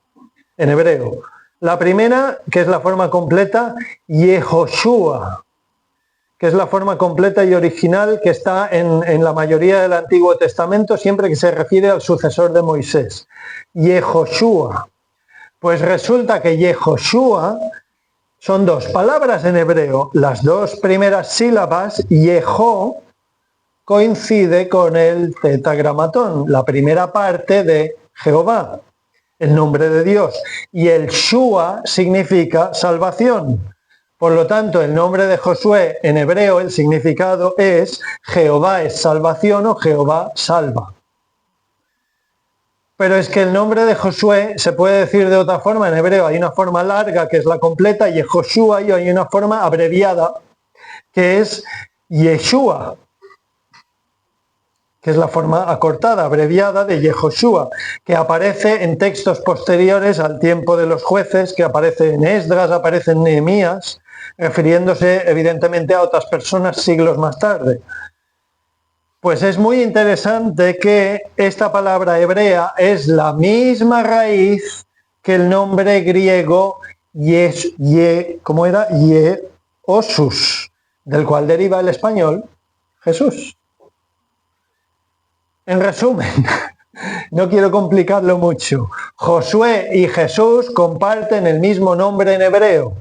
en hebreo. La primera, que es la forma completa, Yehoshua, que es la forma completa y original que está en la mayoría del Antiguo Testamento, siempre que se refiere al sucesor de Moisés. Yehoshua. Pues resulta que Yehoshua son dos palabras en hebreo. Las dos primeras sílabas, Yeho, coincide con el tetragramatón, la primera parte de Jehová, el nombre de Dios. Y el Shua significa salvación. Por lo tanto, el nombre de Josué en hebreo, el significado es Jehová es salvación o Jehová salva. Pero es que el nombre de Josué se puede decir de otra forma. En hebreo hay una forma larga que es la completa, y Joshua, y hay una forma abreviada que es Yeshua, que es la forma acortada, abreviada de Yehoshua, que aparece en textos posteriores al tiempo de los jueces, que aparece en Esdras, aparece en Nehemías, refiriéndose evidentemente a otras personas siglos más tarde. Pues es muy interesante que esta palabra hebrea es la misma raíz que el nombre griego Yehosus, del cual deriva el español Jesús. En resumen, no quiero complicarlo mucho, Josué y Jesús comparten el mismo nombre en hebreo.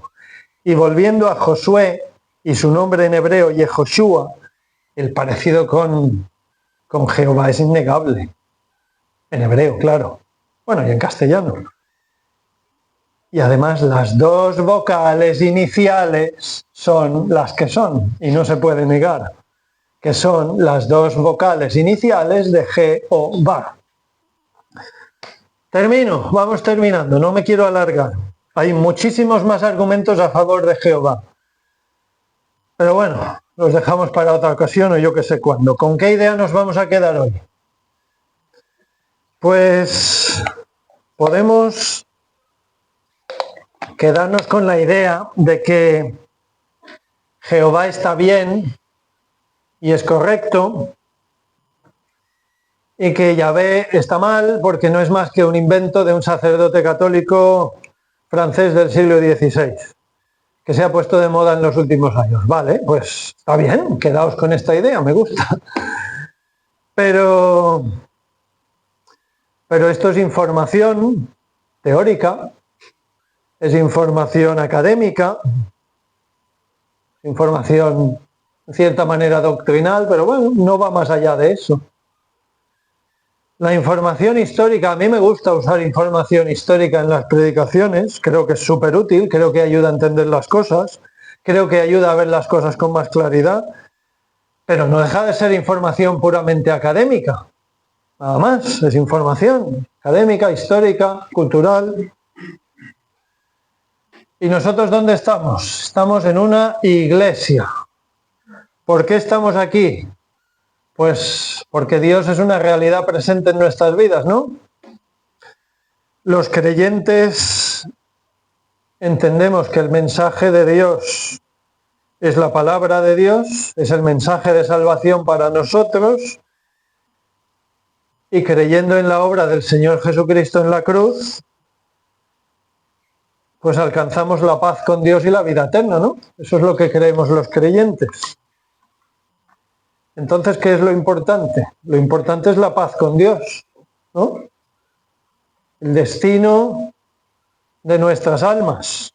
Y volviendo a Josué y su nombre en hebreo, Yehoshua, el parecido con Jehová es innegable. En hebreo, claro. Bueno, y en castellano. Y además las dos vocales iniciales son las que son, y no se puede negar, que son las dos vocales iniciales de Jehová. Termino, vamos terminando, no me quiero alargar. Hay muchísimos más argumentos a favor de Jehová. Pero bueno, los dejamos para otra ocasión o yo que sé cuándo. ¿Con qué idea nos vamos a quedar hoy? Pues podemos quedarnos con la idea de que Jehová está bien y es correcto, y que Yahvé está mal porque no es más que un invento de un sacerdote católico francés del siglo XVI, que se ha puesto de moda en los últimos años. Vale, pues está bien, quedaos con esta idea, me gusta. Pero esto es información teórica, es información académica, información en cierta manera doctrinal, pero bueno, no va más allá de eso. La información histórica, a mí me gusta usar información histórica en las predicaciones, creo que es súper útil, creo que ayuda a entender las cosas, creo que ayuda a ver las cosas con más claridad, pero no deja de ser información puramente académica. Nada más, es información académica, histórica, cultural. ¿Y nosotros dónde estamos? Estamos en una iglesia. ¿Por qué estamos aquí? Pues porque Dios es una realidad presente en nuestras vidas, ¿no? Los creyentes entendemos que el mensaje de Dios es la palabra de Dios, es el mensaje de salvación para nosotros, y creyendo en la obra del Señor Jesucristo en la cruz, pues alcanzamos la paz con Dios y la vida eterna, ¿no? Eso es lo que creemos los creyentes. Entonces, ¿qué es lo importante? Lo importante es la paz con Dios, ¿no? El destino de nuestras almas.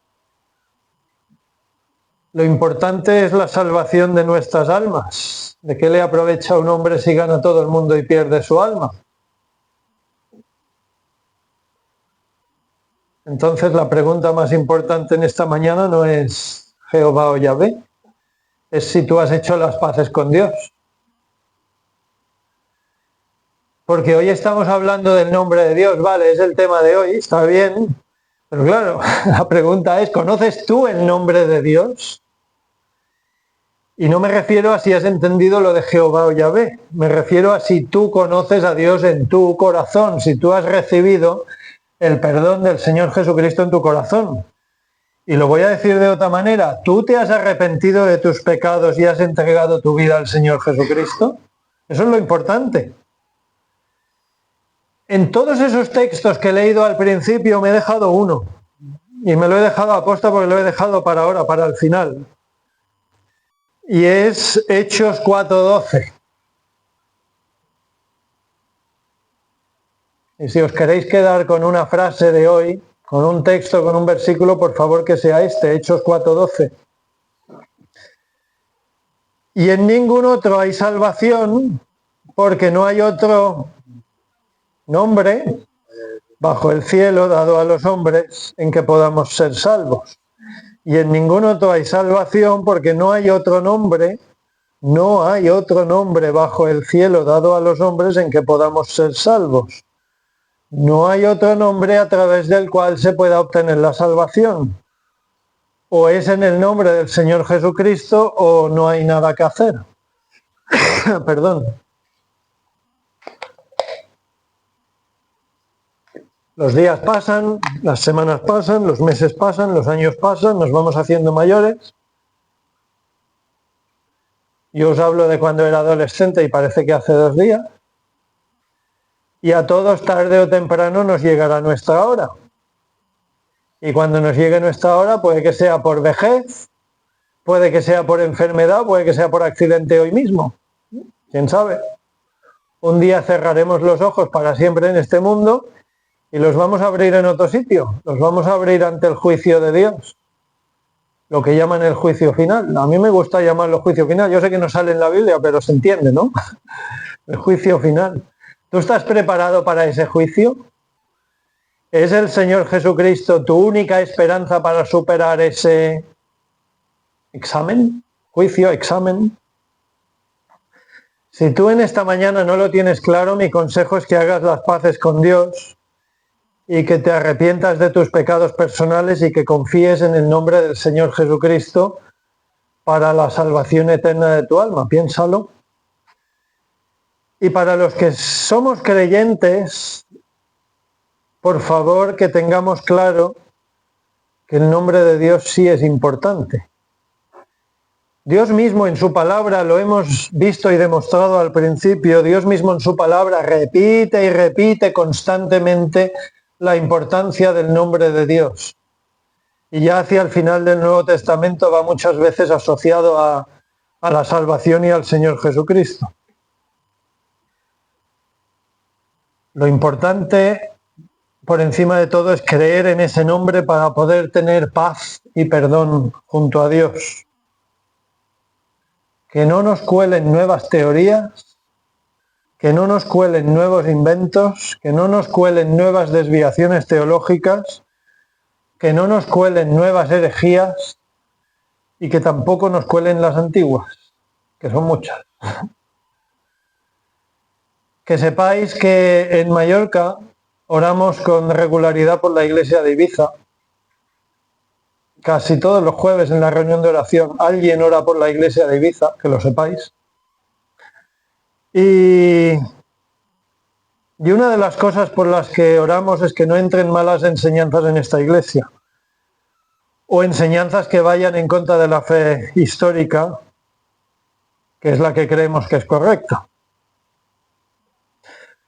Lo importante es la salvación de nuestras almas. ¿De qué le aprovecha a un hombre si gana todo el mundo y pierde su alma? Entonces, la pregunta más importante en esta mañana no es Jehová o Yahvé, es si tú has hecho las paces con Dios. Porque hoy estamos hablando del nombre de Dios, vale, es el tema de hoy, está bien. Pero claro, la pregunta es, ¿conoces tú el nombre de Dios? Y no me refiero a si has entendido lo de Jehová o Yahvé, me refiero a si tú conoces a Dios en tu corazón, si tú has recibido el perdón del Señor Jesucristo en tu corazón. Y lo voy a decir de otra manera, ¿tú te has arrepentido de tus pecados y has entregado tu vida al Señor Jesucristo? Eso es lo importante. En todos esos textos que he leído al principio me he dejado uno, y me lo he dejado a posta porque lo he dejado para ahora, para el final. Y es Hechos 4:12. Y si os queréis quedar con una frase de hoy, con un texto, con un versículo, por favor que sea este, Hechos 4:12. Y en ningún otro hay salvación, porque no hay otro nombre bajo el cielo dado a los hombres en que podamos ser salvos. Y en ningún otro hay salvación, porque no hay otro nombre bajo el cielo dado a los hombres en que podamos ser salvos. No hay otro nombre a través del cual se pueda obtener la salvación. O es en el nombre del Señor Jesucristo o no hay nada que hacer. Perdón. Los días pasan, las semanas pasan, los meses pasan, los años pasan, nos vamos haciendo mayores. Yo os hablo de cuando era adolescente y parece que hace 2 días. Y a todos tarde o temprano nos llegará nuestra hora. Y cuando nos llegue nuestra hora, puede que sea por vejez, puede que sea por enfermedad, puede que sea por accidente hoy mismo. ¿Quién sabe? Un día cerraremos los ojos para siempre en este mundo y los vamos a abrir en otro sitio. Los vamos a abrir ante el juicio de Dios. Lo que llaman el juicio final. A mí me gusta llamarlo juicio final. Yo sé que no sale en la Biblia, pero se entiende, ¿no? El juicio final. ¿Tú estás preparado para ese juicio? ¿Es el Señor Jesucristo tu única esperanza para superar ese examen? Juicio, examen. Si tú en esta mañana no lo tienes claro, mi consejo es que hagas las paces con Dios y que te arrepientas de tus pecados personales y que confíes en el nombre del Señor Jesucristo para la salvación eterna de tu alma, piénsalo. Y para los que somos creyentes, por favor que tengamos claro que el nombre de Dios sí es importante. Dios mismo en su palabra, lo hemos visto y demostrado al principio, Dios mismo en su palabra repite y repite constantemente la importancia del nombre de Dios. Y ya hacia el final del Nuevo Testamento va muchas veces asociado a la salvación y al Señor Jesucristo. Lo importante, por encima de todo, es creer en ese nombre para poder tener paz y perdón junto a Dios. Que no nos cuelen nuevas teorías, que no nos cuelen nuevos inventos, que no nos cuelen nuevas desviaciones teológicas, que no nos cuelen nuevas herejías y que tampoco nos cuelen las antiguas, que son muchas. Que sepáis que en Mallorca oramos con regularidad por la iglesia de Ibiza. Casi todos los jueves en la reunión de oración alguien ora por la iglesia de Ibiza, que lo sepáis. Y una de las cosas por las que oramos es que no entren malas enseñanzas en esta iglesia, o enseñanzas que vayan en contra de la fe histórica, que es la que creemos que es correcta.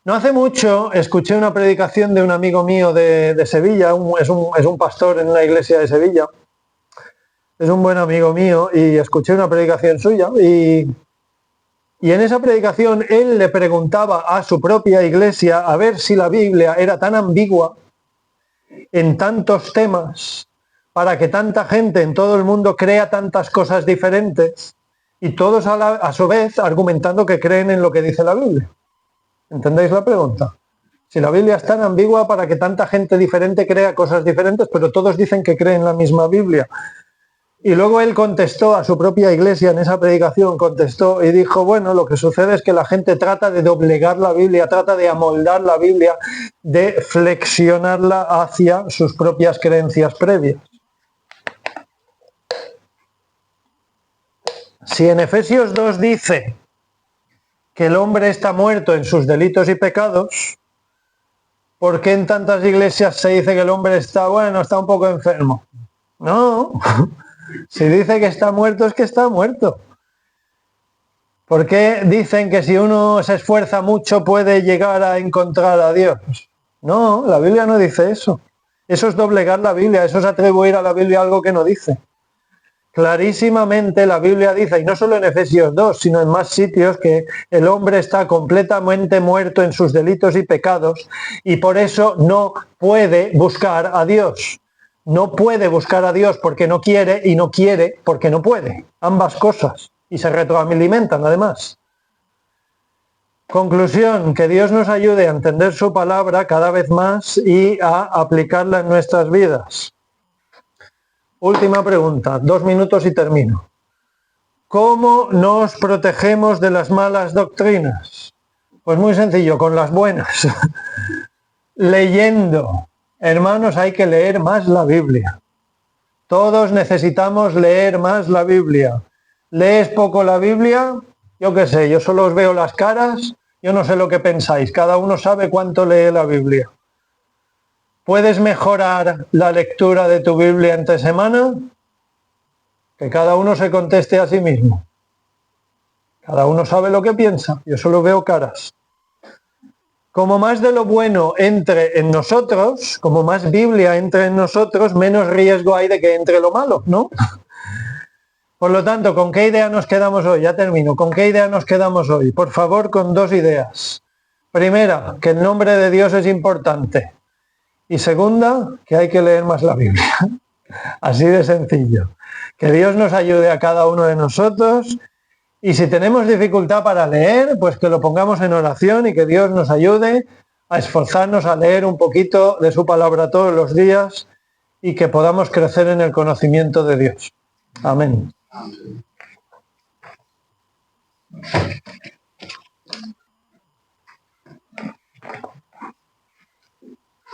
No hace mucho escuché una predicación de un amigo mío de Sevilla, es un pastor en una iglesia de Sevilla, es un buen amigo mío, y escuché una predicación suya, y en esa predicación él le preguntaba a su propia iglesia a ver si la Biblia era tan ambigua en tantos temas, para que tanta gente en todo el mundo crea tantas cosas diferentes, y todos a su vez argumentando que creen en lo que dice la Biblia. ¿Entendéis la pregunta? Si la Biblia es tan ambigua para que tanta gente diferente crea cosas diferentes, pero todos dicen que creen la misma Biblia. Y luego él contestó a su propia iglesia en esa predicación, contestó y dijo, bueno, lo que sucede es que la gente trata de doblegar la Biblia, trata de amoldar la Biblia, de flexionarla hacia sus propias creencias previas. Si en Efesios 2 dice que el hombre está muerto en sus delitos y pecados, ¿por qué en tantas iglesias se dice que el hombre está un poco enfermo? No, si dice que está muerto es que está muerto. ¿Por qué dicen que si uno se esfuerza mucho puede llegar a encontrar a Dios? No, la Biblia no dice eso. Eso es doblegar la Biblia, eso es atribuir a la Biblia algo que no dice. Clarísimamente la Biblia dice, y no solo en Efesios 2, sino en más sitios, que el hombre está completamente muerto en sus delitos y pecados y por eso no puede buscar a Dios. No puede buscar a Dios porque no quiere y no quiere porque no puede. Ambas cosas. Y se retroalimentan además. Conclusión, que Dios nos ayude a entender su palabra cada vez más y a aplicarla en nuestras vidas. Última pregunta, 2 minutos y termino. ¿Cómo nos protegemos de las malas doctrinas? Pues muy sencillo, con las buenas. Leyendo. Hermanos, hay que leer más la Biblia. Todos necesitamos leer más la Biblia. ¿Lees poco la Biblia? Yo qué sé, yo solo os veo las caras, yo no sé lo que pensáis, cada uno sabe cuánto lee la Biblia. ¿Puedes mejorar la lectura de tu Biblia entre semana? Que cada uno se conteste a sí mismo. Cada uno sabe lo que piensa, yo solo veo caras. Como más de lo bueno entre en nosotros, como más Biblia entre en nosotros, menos riesgo hay de que entre lo malo, ¿no? Por lo tanto, ¿con qué idea nos quedamos hoy? Ya termino. ¿Con qué idea nos quedamos hoy? Por favor, con 2 ideas. Primera, que el nombre de Dios es importante. Y segunda, que hay que leer más la Biblia. Así de sencillo. Que Dios nos ayude a cada uno de nosotros. Y si tenemos dificultad para leer, pues que lo pongamos en oración y que Dios nos ayude a esforzarnos a leer un poquito de su palabra todos los días y que podamos crecer en el conocimiento de Dios. Amén.